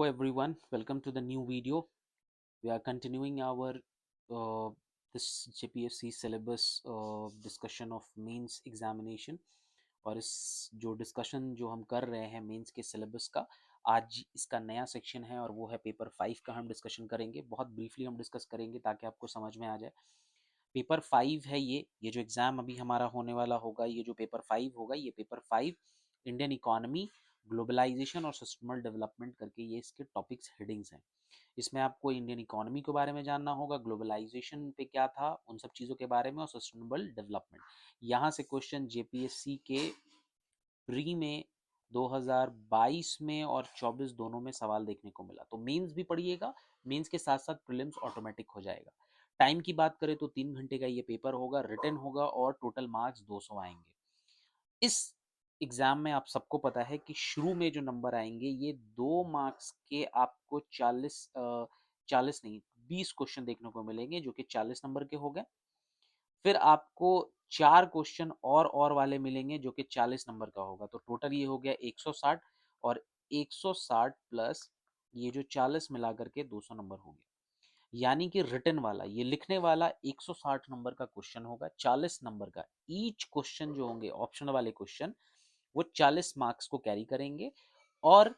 Hello everyone, welcome to the new video. We are continuing our this JPSC syllabus discussion of mains examination. और इस जो discussion जो हम कर रहे हैं मेंस के सिलेबस का, आज इसका नया सेक्शन है और वो है पेपर 5 का हम डिस्कशन करेंगे। बहुत ब्रीफली हम डिस्कस करेंगे ताकि आपको समझ में आ जाए। पेपर 5 है ये जो एग्जाम अभी हमारा होने वाला होगा, ये जो पेपर 5 होगा, ये पेपर 5 इंडियन इकोनॉमी, ग्लोबलाइजेशन और सस्टेनेबल डेवलपमेंट करके ये इसके टॉपिक्स हेडिंग्स हैं। इसमें आपको इंडियन इकोनॉमी के बारे में जानना होगा, ग्लोबलाइजेशन पे क्या था उन सब चीज़ों के बारे में, और सस्टेनेबल डेवलपमेंट। यहाँ से क्वेश्चन जेपीएससी के प्री में 2022 में और 24 दोनों में सवाल देखने को मिला। तो मेंस भी पढ़िएगा, मेंस के साथ साथ प्रीलिम्स ऑटोमेटिक हो जाएगा। टाइम की बात करें तो 3 घंटे का ये पेपर होगा, रिटन होगा और टोटल मार्क्स 200 आएंगे। इस एग्जाम में आप सबको पता है कि शुरू में जो नंबर आएंगे ये 2 मार्क्स के आपको 40 नहीं 20 क्वेश्चन देखने को मिलेंगे, जो कि 40 नंबर के हो गए। फिर आपको 4 क्वेश्चन और वाले मिलेंगे जो कि 40 नंबर का होगा। तो टोटल ये हो गया 160, और 160 प्लस ये जो 40 मिला करके 200 नंबर हो गया। यानी कि रिटन वाला, ये लिखने वाला 160 नंबर का क्वेश्चन होगा, 40 नंबर का। ईच क्वेश्चन जो होंगे ऑप्शन वाले क्वेश्चन, वो 40 मार्क्स को कैरी करेंगे। और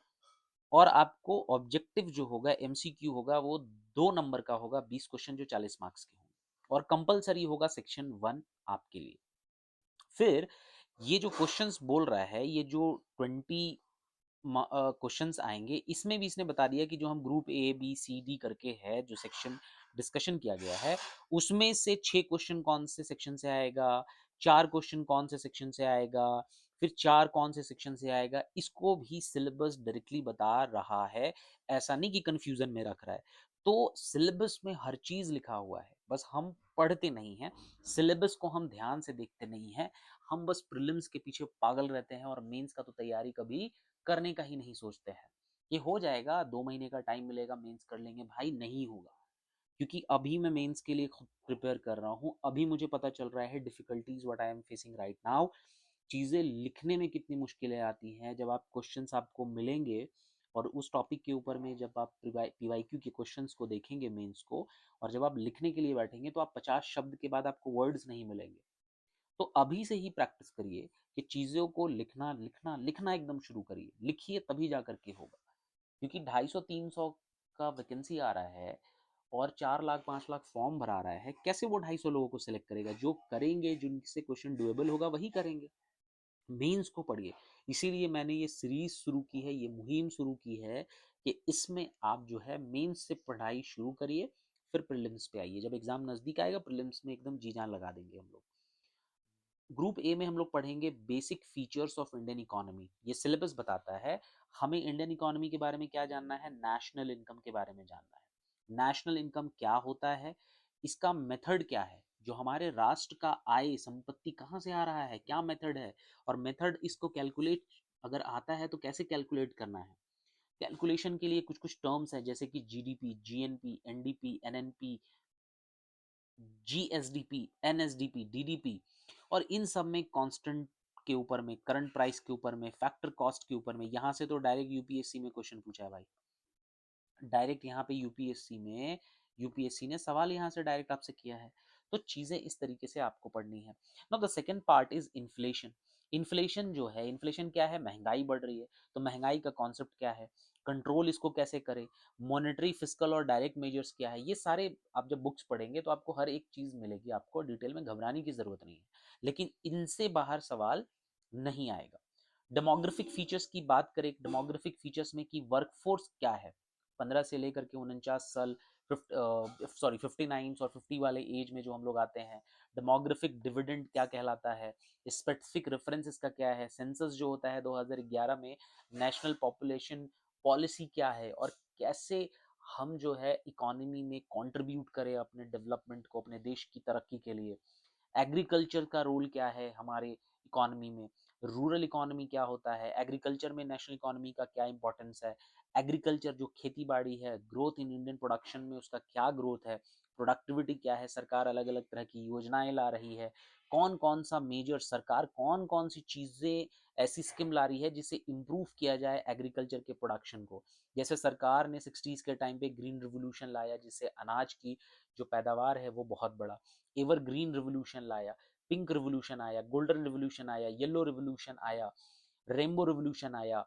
और आपको ऑब्जेक्टिव जो होगा, एमसीक्यू होगा, वो 2 नंबर का होगा, 20 क्वेश्चन जो 40 मार्क्स के होंगे। और कंपलसरी होगा सेक्शन 1 आपके लिए। फिर ये जो क्वेश्चंस बोल रहा है, ये जो 20 क्वेश्चंस आएंगे, इसमें भी इसने बता दिया कि जो हम group A B C D करके है जो सेक्शन डिस्कशन किया गया है, उसमें से 6 क्वेश्चन कौन से सेक्शन से आएगा, 4 क्वेश्चन कौन से सेक्शन से आएगा, फिर 4 कौन से सेक्शन से आएगा, इसको भी सिलेबस डायरेक्टली बता रहा है। ऐसा नहीं कि कंफ्यूजन में रख रहा है। तो सिलेबस में हर चीज लिखा हुआ है, बस हम पढ़ते नहीं हैं, सिलेबस को हम ध्यान से देखते नहीं हैं। हम बस प्रीलिम्स के पीछे पागल रहते हैं और मेंस का तो तैयारी कभी करने का ही नहीं सोचते हैं। ये हो जाएगा, 2 महीने का टाइम मिलेगा, मेंस कर लेंगे। भाई नहीं होगा, क्योंकि अभी मैं मेंस के लिए खुद प्रिपेयर कर रहा हूँ। अभी मुझे पता चल रहा है difficulties what I am facing right now. चीज़ें लिखने में कितनी मुश्किलें आती हैं जब आप क्वेश्चंस आपको मिलेंगे, और उस टॉपिक के ऊपर में जब आप पीवाईक्यू के क्वेश्चंस को देखेंगे मेंस को, और जब आप लिखने के लिए बैठेंगे तो आप 50 शब्द के बाद आपको वर्ड्स नहीं मिलेंगे। तो अभी से ही प्रैक्टिस करिए कि चीज़ों को लिखना लिखना लिखना एकदम शुरू करिए, लिखिए तभी जा करके होगा। क्योंकि 250-300 का वैकेंसी आ रहा है और 4 लाख 5 लाख फॉर्म भरा रहा है, कैसे वो 250 लोगों को सिलेक्ट करेगा? जो करेंगे, जिनसे क्वेश्चन डुएबल होगा वही करेंगे। मेंस को पढ़िए। इसीलिए मैंने ये सीरीज शुरू की है, ये मुहिम शुरू की है कि इसमें आप जो है मेंस से पढ़ाई शुरू करिए, फिर प्रीलिम्स पे आइए। जब एग्जाम नजदीक आएगा, प्रीलिम्स में एकदम जी जान लगा देंगे हम लोग। ग्रुप ए में हम लोग पढ़ेंगे basic features of Indian economy. ये सिलेबस बताता है हमें इंडियन इकोनॉमी के बारे में क्या जानना है, नेशनल इनकम के बारे में जानना है। नेशनल इनकम क्या होता है, इसका मेथड क्या है, जो हमारे राष्ट्र का आय संपत्ति कहाँ से आ रहा है, क्या मेथड है, और मेथड इसको कैलकुलेट अगर आता है तो कैसे कैलकुलेट करना है। कैलकुलेशन के लिए कुछ कुछ टर्म्स है, जैसे कि GDP, GNP, NDP, NNP, GSDP, NSDP, DDP. और इन सब में कांस्टेंट के ऊपर में, करंट प्राइस के ऊपर में, फैक्टर कॉस्ट के ऊपर में। यहाँ से तो डायरेक्ट यूपीएससी में क्वेश्चन पूछा है भाई, डायरेक्ट यहाँ पे यूपीएससी में, यूपीएससी ने सवाल यहाँ से डायरेक्ट आपसे किया है। तो चीजें इस तरीके से आपको पढ़नी है। Now the second part is inflation. Inflation जो है, इन्फ्लेशन क्या है, महंगाई बढ़ रही है, तो महंगाई का कॉन्सेप्ट क्या है, कंट्रोल इसको कैसे करें, मॉनेटरी, फिस्कल और डायरेक्ट मेजर्स क्या है, ये सारे आप जब बुक्स पढ़ेंगे तो आपको हर एक चीज मिलेगी, आपको डिटेल में घबराने की जरूरत नहीं है। लेकिन इनसे बाहर सवाल नहीं आएगा। डेमोग्राफिक फीचर्स की बात करें, डेमोग्राफिक फीचर्स में कि वर्कफोर्स क्या है, 15 से लेकर के 49 साल, 59 और 50 वाले एज में जो हम लोग आते हैं। डेमोग्राफिक डिविडेंड क्या कहलाता है, स्पेसिफिक रेफरेंस इसका क्या है, सेंसस जो होता है 2011 में, नेशनल पॉपुलेशन पॉलिसी क्या है, और कैसे हम जो है इकोनॉमी में कंट्रीब्यूट करें अपने डेवलपमेंट को, अपने देश की तरक्की के लिए। एग्रीकल्चर का रोल क्या है हमारे इकोनॉमी में, रूरल इकोनॉमी क्या होता है, एग्रीकल्चर में नेशनल इकोनॉमी का क्या इंपॉर्टेंस है, एग्रीकल्चर जो खेती बाड़ी है, ग्रोथ इन इंडियन प्रोडक्शन में उसका क्या ग्रोथ है, प्रोडक्टिविटी क्या है, सरकार अलग अलग तरह की योजनाएं ला रही है, कौन कौन सा मेजर सरकार कौन कौन सी चीजें ऐसी स्कीम ला रही है जिससे इम्प्रूव किया जाए एग्रीकल्चर के प्रोडक्शन को। जैसे सरकार ने 60s के टाइम पे ग्रीन रिवोल्यूशन लाया जिससे अनाज की जो पैदावार है वो बहुत बढ़ा। एवर ग्रीन रिवोल्यूशन लाया, पिंक रिवोल्यूशन आया, गोल्डन रिवोल्यूशन आया, येलो रिवोल्यूशन आया, रेनबो रिवोल्यूशन आया,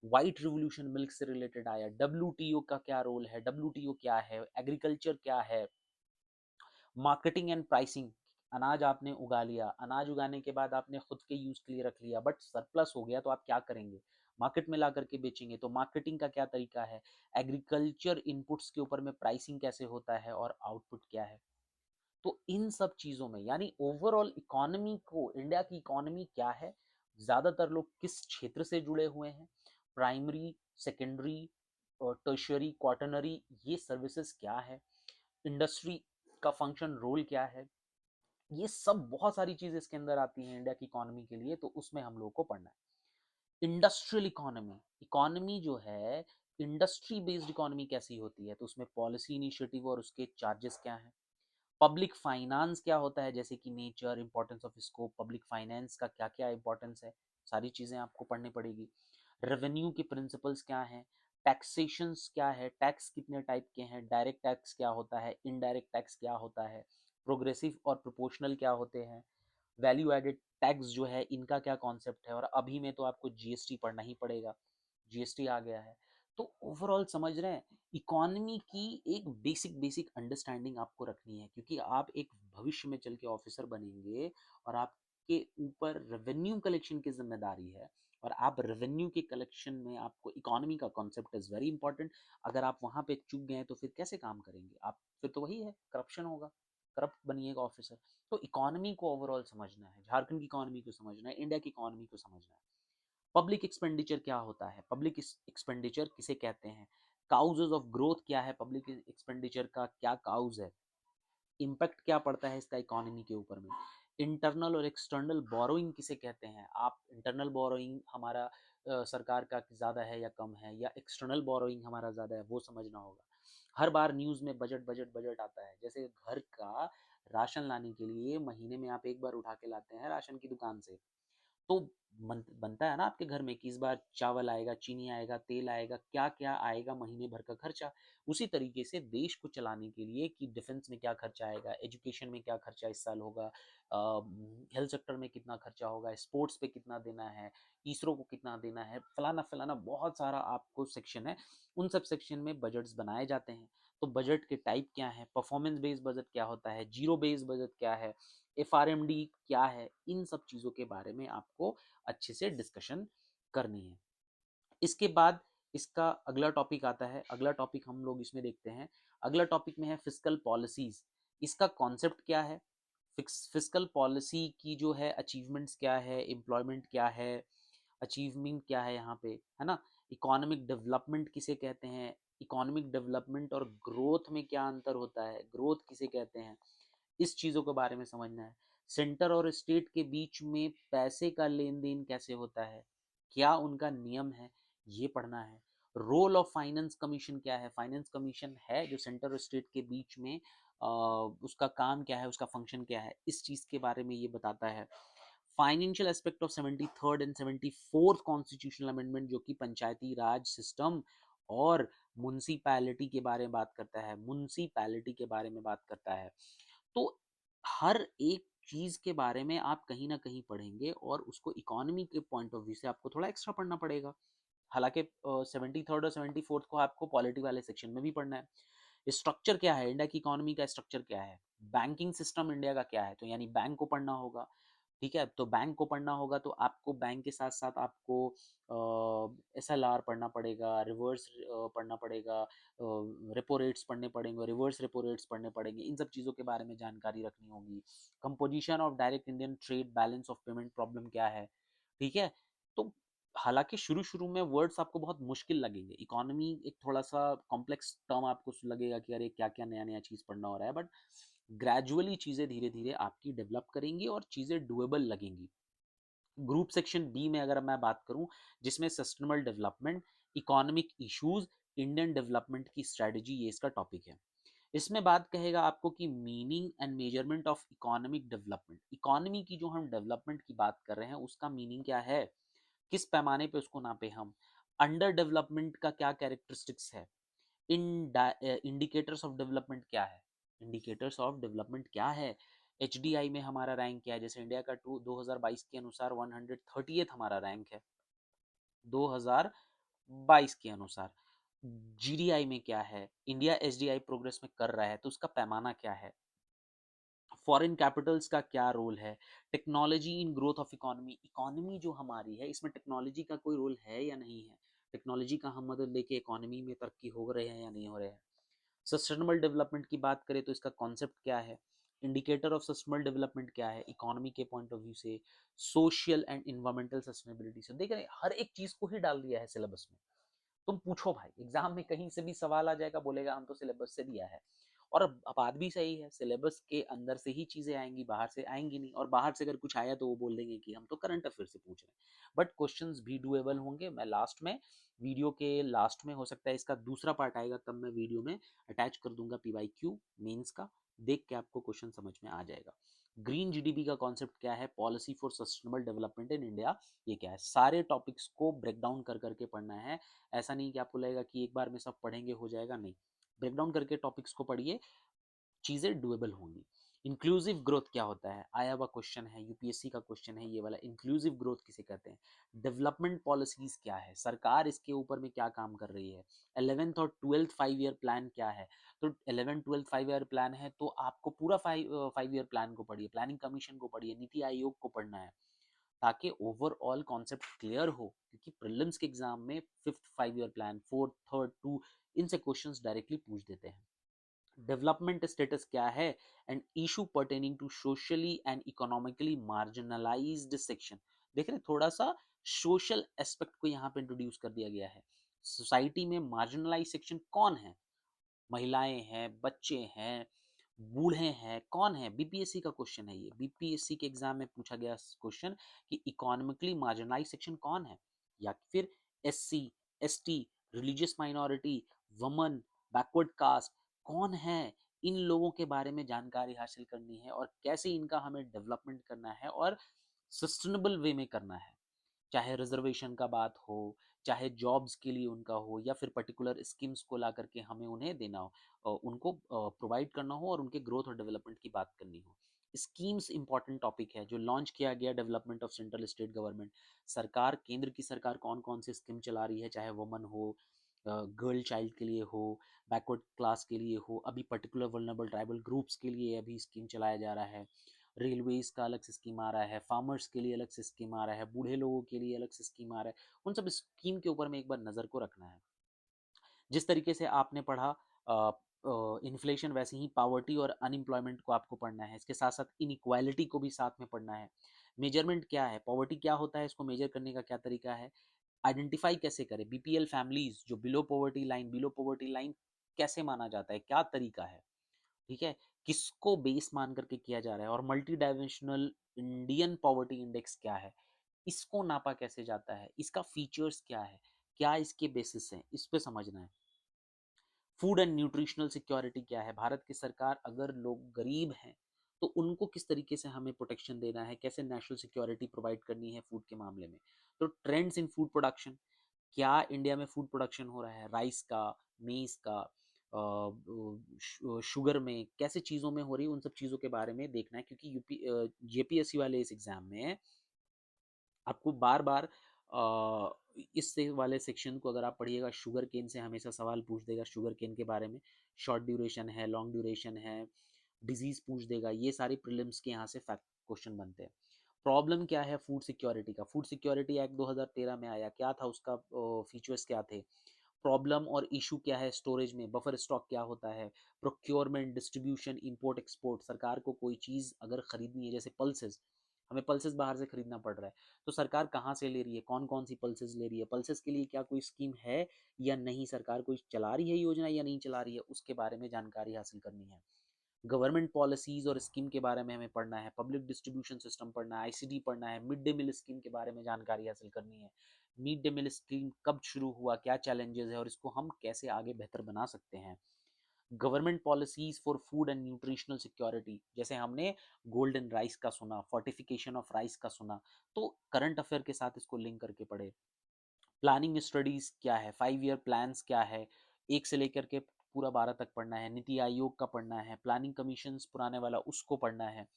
व्हाइट रिवोल्यूशन मिल्क से रिलेटेड आया। डब्ल्यूटीओ का क्या रोल है, डब्ल्यूटीओ क्या है, एग्रीकल्चर क्या है, मार्केटिंग एंड प्राइसिंग। अनाज आपने उगा लिया, अनाज उगाने के बाद आपने खुद के यूज के लिए रख लिया, बट सरप्लस हो गया तो आप क्या करेंगे, मार्केट में ला करके बेचेंगे, तो मार्केटिंग का क्या तरीका है, एग्रीकल्चर इनपुट्स के ऊपर में प्राइसिंग कैसे होता है और आउटपुट क्या है। तो इन सब चीजों में यानी ओवरऑल इकोनॉमी को, इंडिया की इकोनॉमी क्या है, ज्यादातर लोग किस क्षेत्र से जुड़े हुए हैं, प्राइमरी, सेकेंडरी, टर्शियरी, क्वार्टनरी, ये सर्विसेज क्या है, इंडस्ट्री का फंक्शन रोल क्या है, ये सब बहुत सारी चीजें इसके अंदर आती हैं इंडिया की इकोनॉमी के लिए, तो उसमें हम लोग को पढ़ना है। इंडस्ट्रियल इकोनॉमी, इकोनॉमी जो है इंडस्ट्री बेस्ड इकोनॉमी कैसी होती है, तो उसमें पॉलिसी इनिशिएटिव और उसके चार्जेस क्या हैं। पब्लिक फाइनेंस क्या होता है, जैसे कि nature, importance of scope, public finance का क्या क्या इंपॉर्टेंस है, सारी चीजें आपको पढ़नी पड़ेगी। रेवेन्यू के प्रिंसिपल्स क्या हैं, टैक्सेशंस क्या है, टैक्स कितने टाइप के हैं, डायरेक्ट टैक्स क्या होता है, इनडायरेक्ट टैक्स क्या होता है, प्रोग्रेसिव और प्रोपोर्शनल क्या होते हैं, वैल्यू एडेड टैक्स जो है इनका क्या कॉन्सेप्ट है, और अभी में तो आपको जीएसटी पढ़ना ही पड़ेगा, जीएसटी आ गया है। तो ओवरऑल समझ रहे हैं, इकोनॉमी की एक बेसिक बेसिक अंडरस्टैंडिंग आपको रखनी है, क्योंकि आप एक भविष्य में चल के ऑफिसर बनेंगे और आपके ऊपर रेवेन्यू कलेक्शन की जिम्मेदारी है, और आप रेवेन्यू के कलेक्शन में आपको इकोनॉमी का कॉन्सेप्ट इज वेरी इंपॉर्टेंट। अगर आप वहां पे चूक गए तो फिर कैसे काम करेंगे आप, फिर तो वही है, करप्शन होगा, करप्ट बनिएगा ऑफिसर। तो इकोनॉमी को ओवरऑल समझना है, झारखंड की इकोनॉमी को समझना है, इंडिया की इकोनॉमी को समझना है। पब्लिक एक्सपेंडिचर क्या होता है, पब्लिक एक्सपेंडिचर किसे कहते हैं, काउजेज ऑफ ग्रोथ क्या है, पब्लिक एक्सपेंडिचर का क्या काउज है, इम्पैक्ट क्या पड़ता है इसका इकोनॉमी के ऊपर में। इंटरनल और एक्सटर्नल बोरोइंग किसे कहते हैं, आप इंटरनल बोरोइंग हमारा सरकार का ज़्यादा है या कम है, या एक्सटर्नल बोरोइंग हमारा ज़्यादा है, वो समझना होगा। हर बार न्यूज़ में बजट बजट बजट आता है, जैसे घर का राशन लाने के लिए महीने में आप एक बार उठा के लाते हैं राशन की दुकान से, तो बनता है ना आपके घर में कि इस बार चावल आएगा, चीनी आएगा, तेल आएगा, क्या क्या आएगा, महीने भर का खर्चा। उसी तरीके से देश को चलाने के लिए कि डिफेंस में क्या खर्चा आएगा, एजुकेशन में क्या खर्चा इस साल होगा, हेल्थ सेक्टर में कितना खर्चा होगा, स्पोर्ट्स पे कितना देना है, इसरो को कितना देना है, फलाना फलाना बहुत सारा आपको सेक्शन है। उन सब सेक्शन में बजट्स बनाए जाते हैं। तो बजट के टाइप क्या है, परफॉर्मेंस बेस्ड बजट क्या होता है, जीरो बेस्ड बजट क्या है, एफआरएमडी क्या है, इन सब चीज़ों के बारे में आपको अच्छे से डिस्कशन करनी है। इसके बाद इसका अगला टॉपिक आता है, अगला टॉपिक हम लोग इसमें देखते हैं। अगला टॉपिक में है फिस्कल पॉलिसीज। इसका कॉन्सेप्ट क्या है, फिस्कल पॉलिसी की जो है अचीवमेंट्स क्या है, एम्प्लॉयमेंट क्या है, अचीवमेंट क्या है यहाँ पे, है ना। इकोनॉमिक डेवलपमेंट किसे कहते हैं, इकोनॉमिक डेवलपमेंट और ग्रोथ में क्या अंतर होता है, ग्रोथ किसे कहते हैं, इस चीज़ों के बारे में समझना है। सेंटर और स्टेट के बीच में पैसे का लेन देन कैसे होता है, क्या उनका नियम है, ये पढ़ना है। रोल ऑफ फाइनेंस कमीशन क्या है, फाइनेंस कमीशन है जो सेंटर और स्टेट के बीच में उसका काम क्या है, उसका फंक्शन क्या है, इस चीज़ के बारे में ये बताता है। Financial aspect of 73rd and 74th constitutional amendment, जो कि पंचायती राज सिस्टम और म्यूनसिपैलिटी के बारे में बात करता है, म्यूनसिपैलिटी के बारे में बात करता है। तो हर एक चीज के बारे में आप कहीं ना कहीं पढ़ेंगे, और उसको इकोनॉमी के पॉइंट ऑफ व्यू से आपको थोड़ा एक्स्ट्रा पढ़ना पड़ेगा। हालांकि 73rd और 74th को आपको पॉलिटी वाले सेक्शन में भी पढ़ना है। स्ट्रक्चर क्या है, इंडिया की इकोनॉमी का स्ट्रक्चर क्या है, बैंकिंग सिस्टम इंडिया का क्या है, तो यानी बैंक को पढ़ना होगा। ठीक है, तो बैंक को पढ़ना होगा तो आपको बैंक के साथ साथ आपको एसएलआर पढ़ना पड़ेगा, रिवर्स पढ़ना पड़ेगा, रेपो रेट्स पढ़ने पड़ेंगे, रिवर्स रेपो रेट्स पढ़ने पड़ेंगे, इन सब चीज़ों के बारे में जानकारी रखनी होगी। Composition of direct Indian trade, balance of payment problem क्या है। ठीक है, तो हालांकि शुरू शुरू में वर्ड्स आपको बहुत मुश्किल लगेंगे, इकोनॉमी एक थोड़ा सा कॉम्प्लेक्स टर्म आपको लगेगा कि अरे क्या क्या नया नया चीज़ पढ़ना हो रहा है, बट ग्रेजुअली चीज़ें धीरे धीरे आपकी डेवलप करेंगी और चीज़ें डुएबल लगेंगी। ग्रुप सेक्शन बी में अगर मैं बात करूं, जिसमें sustainable development, economic issues, Indian development की स्ट्रेटजी, ये इसका टॉपिक है। इसमें बात कहेगा आपको कि meaning and measurement of economic development, economy की जो हम डेवलपमेंट की बात कर रहे हैं उसका मीनिंग क्या है, किस पैमाने पे उसको नापे हम, अंडर डेवलपमेंट का क्या कैरेक्टरिस्टिक्स है, इंडिकेटर्स ऑफ डेवलपमेंट क्या है, इंडिकेटर्स ऑफ डेवलपमेंट क्या है, एचडीआई में हमारा रैंक क्या है, जैसे इंडिया का 2022 के अनुसार 130th हमारा रैंक है 2022 के अनुसार। जीडीआई में क्या है, इंडिया एसडीआई प्रोग्रेस में कर रहा है तो उसका पैमाना क्या है, फॉरेन कैपिटल्स का क्या रोल है, technology in growth of economy, economy जो हमारी है इसमें टेक्नोलॉजी का कोई रोल है या नहीं है, टेक्नोलॉजी का हम मदद लेके इकोनॉमी में तरक्की हो रहे हैं या नहीं हो रहे हैं। सस्टेनेबल डेवलपमेंट की बात करें तो इसका कॉन्सेप्ट क्या है, इंडिकेटर ऑफ सस्टेनेबल डेवलपमेंट क्या है इकोनॉमी के पॉइंट ऑफ व्यू से, सोशल एंड इन्वायरमेंटल सस्टेनेबिलिटी से, देख रहे हैं हर एक चीज को ही डाल दिया है सिलेबस में। तुम पूछो भाई एग्जाम में कहीं से भी सवाल आ जाएगा, बोलेगा हम तो सिलेबस से दिया है। और अब बात भी सही है, सिलेबस के अंदर से ही चीजें आएंगी, बाहर से आएंगी नहीं, और बाहर से अगर कुछ आया तो वो बोल देंगे कि हम तो करंट अफेयर से पूछ रहे हैं, बट क्वेश्चंस भी डुएबल होंगे। मैं लास्ट में, वीडियो के लास्ट में हो सकता है इसका दूसरा पार्ट आएगा, तब मैं वीडियो में अटैच कर दूंगा पीवाईक्यू मेंस का, देख के आपको क्वेश्चन समझ में आ जाएगा। ग्रीन जीडीपी का कॉन्सेप्ट क्या है, policy for sustainable development in India, ये क्या है, सारे टॉपिक्स को ब्रेक डाउन कर करके पढ़ना है। ऐसा नहीं कि आपको लगेगा कि एक बार में सब पढ़ेंगे हो जाएगा, नहीं, ब्रेक डाउन करके टॉपिक्स को पढ़िए, चीजें डुएबल होंगी। इंक्लूसिव ग्रोथ क्या होता है, आया हुआ क्वेश्चन है, यूपीएससी का क्वेश्चन है ये वाला, इंक्लूसिव ग्रोथ किसे कहते हैं, डेवलपमेंट पॉलिसीज क्या है, सरकार इसके ऊपर में क्या काम कर रही है, 11th और 12th 5 ईयर प्लान क्या है, तो 11 12 5 ईयर प्लान है तो आपको पूरा 5 ईयर प्लान को पढ़िए, प्लानिंग कमीशन को पढ़िए, नीति आयोग को पढ़ना है, ताकि ओवरऑल कॉन्सेप्ट क्लियर हो, क्योंकि प्रीलिम्स के एग्जाम में 5th 5 year plan, 4th 3rd 2 इनसे क्वेश्चंस डायरेक्टली पूछ देते हैं। डेवलपमेंट स्टेटस क्या है, and issue pertaining to socially and economically marginalised section, देख रहे थोड़ा सा सोशल एस्पेक्ट को यहाँ पे इंट्रोड्यूस कर दिया गया है। सोसाइटी में मार्जिनलाइज सेक्शन कौन है, महिलाएं हैं, बच्चे हैं, बूढ़े हैं, कौन है, बीपीएससी का क्वेश्चन है ये, बीपीएससी के एग्जाम में पूछा गया क्वेश्चन कि इकोनॉमिकली मार्जिनलाइज सेक्शन कौन है, या फिर SC, ST, religious minority, woman, backward caste, कौन है, इन लोगों के बारे में जानकारी हासिल करनी है और कैसे इनका हमें डेवलपमेंट करना है और सस्टेनेबल वे में करना है, चाहे रिजर्वेशन का बात हो, चाहे जॉब्स के लिए उनका हो, या फिर पर्टिकुलर स्कीम्स को ला करके हमें उन्हें देना हो, उनको प्रोवाइड करना हो और उनके ग्रोथ और डेवलपमेंट की बात करनी हो। स्कीम्स इंपॉर्टेंट टॉपिक है जो लॉन्च किया गया, development of central state government, सरकार, केंद्र की सरकार कौन कौन से स्कीम चला रही है, चाहे वुमन हो, गर्ल चाइल्ड के लिए हो, बैकवर्ड क्लास के लिए हो, अभी पर्टिकुलर वल्नरेबल ट्राइबल ग्रुप्स के लिए अभी स्कीम चलाया जा रहा है, रेलवेज का अलग से स्कीम आ रहा है, फार्मर्स के लिए अलग से स्कीम आ रहा है, बूढ़े लोगों के लिए अलग से स्कीम आ रहा है, उन सब स्कीम के ऊपर में एक बार नज़र को रखना है। जिस तरीके से आपने पढ़ा इन्फ्लेशन, वैसे ही पावर्टी और अनएम्प्लॉयमेंट को आपको पढ़ना है, इसके साथ साथ इनइक्वालिटी को भी साथ में पढ़ना है। मेजरमेंट क्या है, पॉवर्टी क्या होता है, इसको मेजर करने का क्या तरीका है, आइडेंटिफाई कैसे करें, बीपीएल फैमिलीज जो बिलो पॉवर्टी लाइन कैसे माना जाता है, क्या तरीका है, ठीक है, किसको बेस मान करके किया जा रहा है, और multi dimensional Indian poverty index क्या है, इसको नापा कैसे जाता है, इसका फीचर्स क्या है, क्या इसके बेसिस हैं, इस पे समझना है। फूड एंड न्यूट्रिशनल सिक्योरिटी क्या है, भारत की सरकार अगर लोग गरीब हैं तो उनको किस तरीके से हमें प्रोटेक्शन देना है, कैसे नेशनल सिक्योरिटी प्रोवाइड करनी है फूड के मामले में। तो ट्रेंड्स इन फूड प्रोडक्शन, क्या इंडिया में फूड प्रोडक्शन हो रहा है, राइस का, मेज का, शुगर में, कैसे चीज़ों में हो रही है, उन सब चीज़ों के बारे में देखना है, क्योंकि यूपी जेपीएससी वाले इस एग्जाम में आपको बार बार इस वाले सेक्शन को अगर आप पढ़िएगा, शुगर केन से हमेशा सवाल पूछ देगा, शुगर केन के बारे में, शॉर्ट ड्यूरेशन है, लॉन्ग ड्यूरेशन है, डिजीज पूछ देगा, ये सारी प्रीलिम्स के यहाँ से फैक्ट क्वेश्चन बनते हैं। प्रॉब्लम क्या है फूड सिक्योरिटी का, फूड सिक्योरिटी एक्ट 2013 में आया, क्या था उसका, फीचर्स क्या थे, प्रॉब्लम और इशू क्या है स्टोरेज में, बफर स्टॉक क्या होता है, प्रोक्योरमेंट, डिस्ट्रीब्यूशन, इंपोर्ट एक्सपोर्ट, सरकार को कोई चीज़ अगर खरीदनी है, जैसे पल्सेस, हमें पल्सेस बाहर से खरीदना पड़ रहा है, तो सरकार कहाँ से ले रही है, कौन कौन सी पल्सेस ले रही है, पल्सेस के लिए क्या कोई स्कीम है या नहीं, सरकार कोई चला रही है योजना या नहीं चला रही है, उसके बारे में जानकारी हासिल करनी है। गवर्नमेंट पॉलिसीज और स्कीम के बारे में हमें पढ़ना है, पब्लिक डिस्ट्रीब्यूशन सिस्टम पढ़ना है, आईसीडी पढ़ना है, मिड डे मील स्कीम के बारे में जानकारी हासिल करनी है, मिड डे मील स्कीम कब शुरू हुआ, क्या चैलेंजेस है और इसको हम कैसे आगे बेहतर बना सकते हैं। Government policies for food and nutritional security, जैसे हमने गोल्डन राइस का सुना, फोर्टिफिकेशन ऑफ राइस का सुना, तो करंट अफेयर के साथ इसको लिंक करके पढ़े। प्लानिंग स्टडीज क्या है, 5 ईयर प्लान्स क्या है, 1 से लेकर के पूरा 12 तक पढ़ना है। नीति आयोग का पढ़ना है, प्लानिंग कमीशन पुराने वाला उसको पढ़ना है।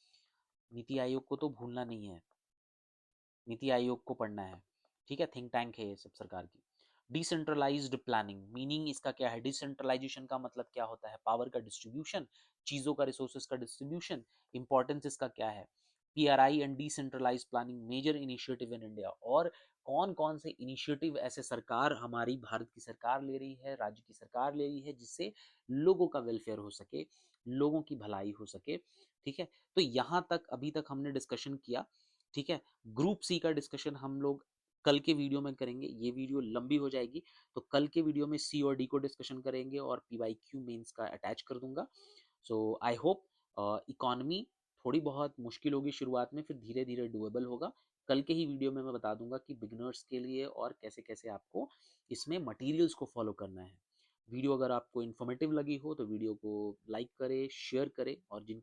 नीति आयोग को तो भूलना नहीं है, नीति आयोग को पढ़ना है, ठीक है, थिंक टैंक है ये सब सरकार की। डिसेंट्रलाइज्ड प्लानिंग, मीनिंग इसका क्या है? डिसेंट्रलाइजेशन का मतलब क्या होता है? पावर का डिस्ट्रीब्यूशन, चीजों का, रिसोर्सेज का डिस्ट्रीब्यूशन। इंपॉर्टेंस इसका क्या है? PRI and decentralised planning major initiative in India, और कौन कौन से इनिशिएटिव ऐसे सरकार, हमारी भारत की सरकार ले रही है, राज्य की सरकार ले रही है, जिससे लोगों का वेलफेयर हो सके, लोगों की भलाई हो सके, ठीक है। तो यहाँ तक अभी तक हमने डिस्कशन किया, ठीक है। ग्रुप सी का डिस्कशन हम लोग कल के वीडियो में करेंगे, ये वीडियो लंबी हो जाएगी, तो कल के वीडियो में सी और डी को डिस्कशन करेंगे और पीवाईक्यू मेंस का अटैच कर दूंगा। सो आई होप इकोनॉमी थोड़ी बहुत मुश्किल होगी शुरुआत में, फिर धीरे धीरे डुएबल होगा। कल के ही वीडियो में मैं बता दूंगा कि बिगनर्स के लिए और कैसे कैसे आपको इसमें मटेरियल्स को फॉलो करना है। वीडियो अगर आपको इन्फॉर्मेटिव लगी हो तो वीडियो को लाइक करें, शेयर करें, और जिनके